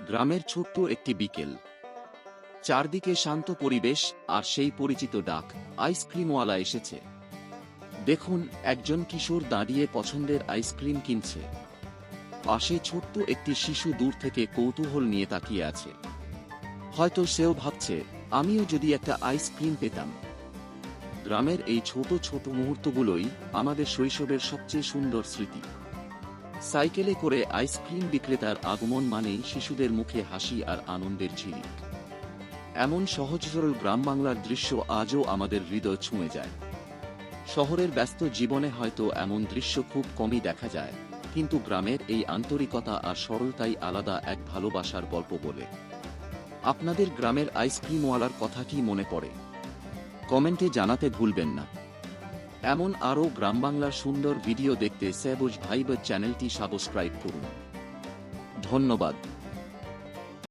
গ্রামের ছোট্ট একটি বিকেল, চারদিকে শান্ত পরিবেশ আর সেই পরিচিত ডাক, আইসক্রিমওয়ালা এসেছে। দেখুন, একজন কিশোর দাঁড়িয়ে পছন্দের আইসক্রিম কিনছে। পাশে ছোট্ট একটি শিশু দূর থেকে কৌতূহল নিয়ে তাকিয়ে আছে। হয়তো সেও ভাবছে, আমিও যদি একটা আইসক্রিম পেতাম। গ্রামের এই ছোট ছোট মুহূর্তগুলোই আমাদের শৈশবের সবচেয়ে সুন্দর স্মৃতি। সাইকেলে করে আইসক্রিম বিক্রেতার আগমন মানেই শিশুদের মুখে হাসি আর আনন্দের ঝিলিক। এমন সহজ সরল গ্রাম বাংলার দৃশ্য আজও আমাদের হৃদয় ছুঁয়ে যায়। শহরের ব্যস্ত জীবনে হয়তো এমন দৃশ্য খুব কমই দেখা যায়, কিন্তু গ্রামের এই আন্তরিকতা আর সরলতাই আলাদা এক ভালোবাসার গল্প বলে। আপনাদের গ্রামের আইসক্রিমওয়ালার কথা কি মনে পড়ে? কমেন্টে জানাতে ভুলবেন না। এমন আরও গ্রাম বাংলার সুন্দর ভিডিও দেখতে সবুজ ভাইব চ্যানেলটি সাবস্ক্রাইব করুন। ধন্যবাদ।